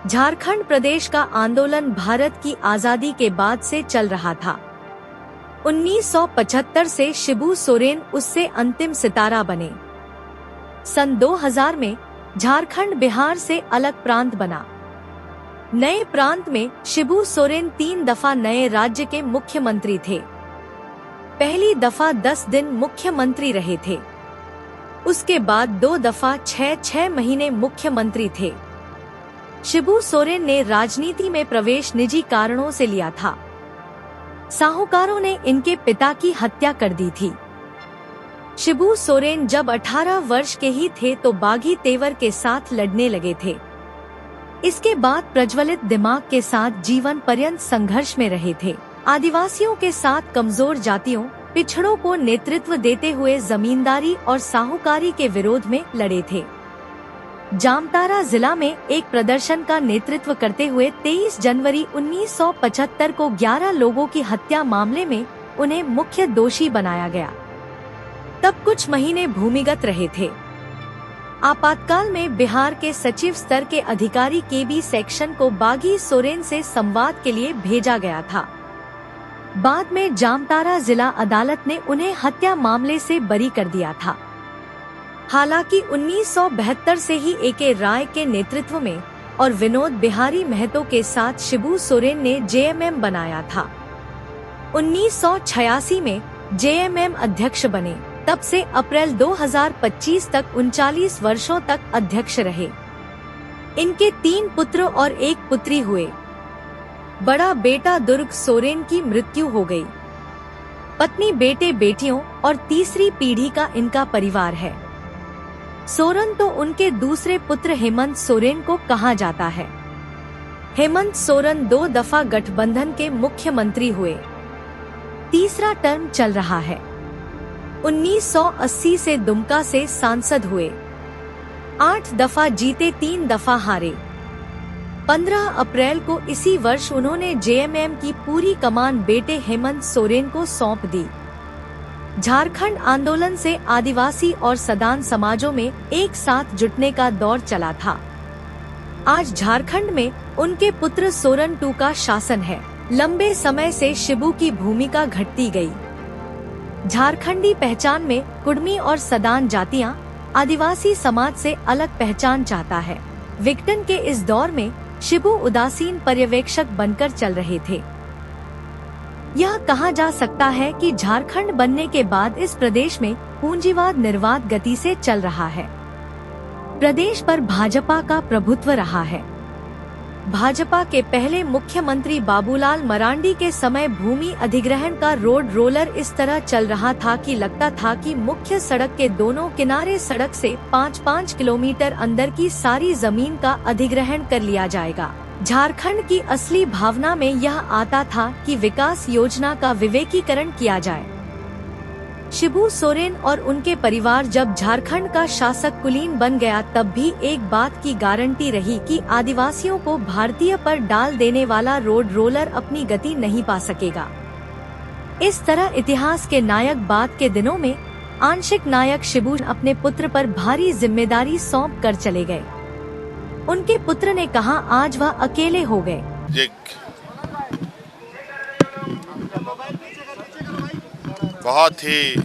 झारखंड प्रदेश का आंदोलन भारत की आजादी के बाद से चल रहा था। 1975 से शिबू सोरेन उससे अंतिम सितारा बने। सन 2000 में झारखंड बिहार से अलग प्रांत बना। नए प्रांत में शिबू सोरेन 3 दफा नए राज्य के मुख्यमंत्री थे। पहली दफा 10 दिन मुख्यमंत्री रहे थे। उसके बाद 2 दफा 6 महीने मुख्यमंत्री थे। शिबू सोरेन ने राजनीति में प्रवेश निजी कारणों से लिया था। साहूकारों ने इनके पिता की हत्या कर दी थी। शिबू सोरेन जब 18 वर्ष के ही थे तो बागी तेवर के साथ लड़ने लगे थे। इसके बाद प्रज्वलित दिमाग के साथ जीवन पर्यंत संघर्ष में रहे थे। आदिवासियों के साथ कमजोर जातियों, पिछड़ों को नेतृत्व देते हुए जमींदारी और साहूकारी के विरोध में लड़े थे। जामतारा जिला में एक प्रदर्शन का नेतृत्व करते हुए 23 जनवरी 1975 को 11 लोगों की हत्या मामले में उन्हें मुख्य दोषी बनाया गया। तब कुछ महीने भूमिगत रहे थे। आपातकाल में बिहार के सचिव स्तर के अधिकारी KB सेक्शन को बागी सोरेन से संवाद के लिए भेजा गया था। बाद में जामतारा जिला अदालत ने उन्हें हत्या मामले से बरी कर दिया था। हालांकि 1972 से ही AK राय के नेतृत्व में और विनोद बिहारी महतो के साथ शिबू सोरेन ने JMM बनाया था। 1986 में JMM अध्यक्ष बने। तब से अप्रैल 2025 तक 39 वर्षों तक अध्यक्ष रहे। इनके 3 पुत्र और 1 पुत्री हुए। बड़ा बेटा दुर्ग सोरेन की मृत्यु हो गई। पत्नी, बेटे बेटियों और तीसरी पीढ़ी का इनका परिवार है। सोरेन तो उनके दूसरे पुत्र हेमंत सोरेन को कहा जाता है। हेमंत सोरेन 2 दफा गठबंधन के मुख्यमंत्री हुए। तीसरा टर्म चल रहा है। 1980 से दुमका से सांसद हुए। 8 दफा जीते, 3 दफा हारे। 15 अप्रैल को इसी वर्ष उन्होंने JMM की पूरी कमान बेटे हेमंत सोरेन को सौंप दी। झारखंड आंदोलन से आदिवासी और सदान समाजों में एक साथ जुटने का दौर चला था। आज झारखंड में उनके पुत्र सोरेन 2 का शासन है। लंबे समय से शिबू की भूमिका घटती गई। झारखंडी पहचान में कुड़मी और सदान जातियां आदिवासी समाज से अलग पहचान चाहता है। विघटन के इस दौर में शिबू उदासीन पर्यवेक्षक बनकर चल रहे थे। यह कहा जा सकता है कि झारखंड बनने के बाद इस प्रदेश में पूंजीवाद निर्वाध गति से चल रहा है। प्रदेश पर भाजपा का प्रभुत्व रहा है। भाजपा के पहले मुख्यमंत्री बाबूलाल मरांडी के समय भूमि अधिग्रहण का रोड रोलर इस तरह चल रहा था कि लगता था कि मुख्य सड़क के दोनों किनारे सड़क से 5-5 किलोमीटर अंदर की सारी जमीन का अधिग्रहण कर लिया जाएगा। झारखंड की असली भावना में यह आता था कि विकास योजना का विवेकीकरण किया जाए। शिबू सोरेन और उनके परिवार जब झारखंड का शासक कुलीन बन गया तब भी एक बात की गारंटी रही कि आदिवासियों को भारतीय पर डाल देने वाला रोड रोलर अपनी गति नहीं पा सकेगा। इस तरह इतिहास के नायक बाद के दिनों में आंशिक नायक शिबू अपने पुत्र पर भारी जिम्मेदारी सौंप कर चले गए। उनके पुत्र ने कहा, आज वह अकेले हो गए। बहुत ही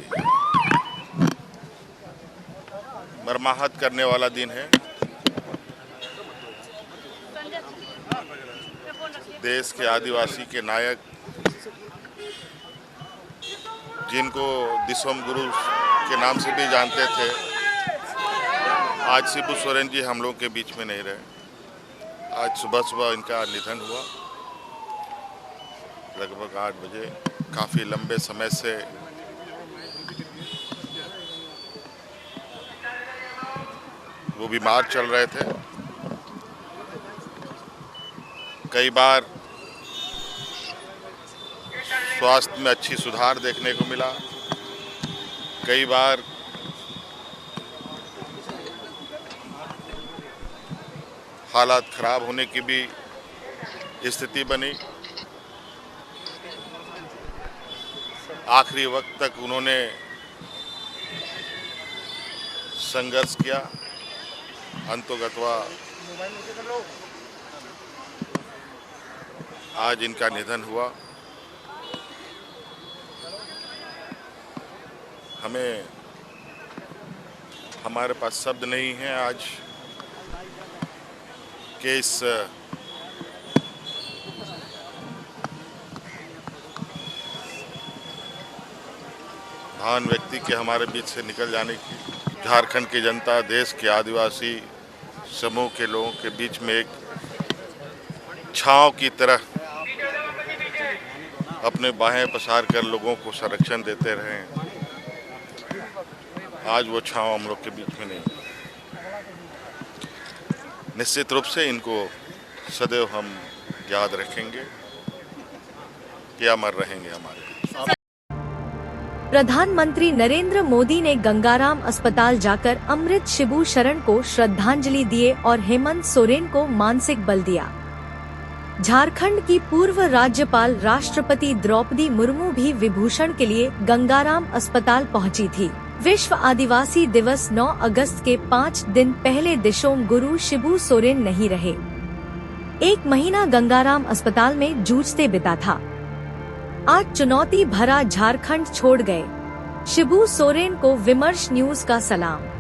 मर्माहत करने वाला दिन है। देश के आदिवासी के नायक, जिनको दिसोम गुरु के नाम से भी जानते थे, आज शिबू सोरेन जी हम लोग के बीच में नहीं रहे। आज सुबह इनका निधन हुआ, लगभग 8 बजे। काफ़ी लंबे समय से वो बीमार चल रहे थे। कई बार स्वास्थ्य में अच्छी सुधार देखने को मिला, कई बार हालात खराब होने की भी स्थिति बनी। आखिरी वक्त तक उन्होंने संघर्ष किया। अंतोगत्वा आज इनका निधन हुआ। हमारे पास शब्द नहीं है आज के इस महान व्यक्ति के हमारे बीच से निकल जाने की। झारखंड की जनता, देश के आदिवासी समूह के लोगों के बीच में एक छांव की तरह अपने बाहें पसार कर लोगों को संरक्षण देते रहे। आज वो छांव हम लोग के बीच में नहीं। निश्चित रूप से इनको सदैव हम याद रखेंगे कि अमर रहेंगे हमारे। प्रधानमंत्री नरेंद्र मोदी ने गंगाराम अस्पताल जाकर अमृत शिबू शरण को श्रद्धांजलि दिए और हेमंत सोरेन को मानसिक बल दिया। झारखंड की पूर्व राज्यपाल राष्ट्रपति द्रौपदी मुर्मू भी विभूषण के लिए गंगाराम अस्पताल पहुंची थी। विश्व आदिवासी दिवस 9 अगस्त के 5 दिन पहले दिशोम गुरु शिबू सोरेन नहीं रहे। 1 महीना गंगाराम अस्पताल में जूझते बिता था। आज चुनौती भरा झारखंड छोड़ गए। शिबू सोरेन को विमर्श न्यूज का सलाम।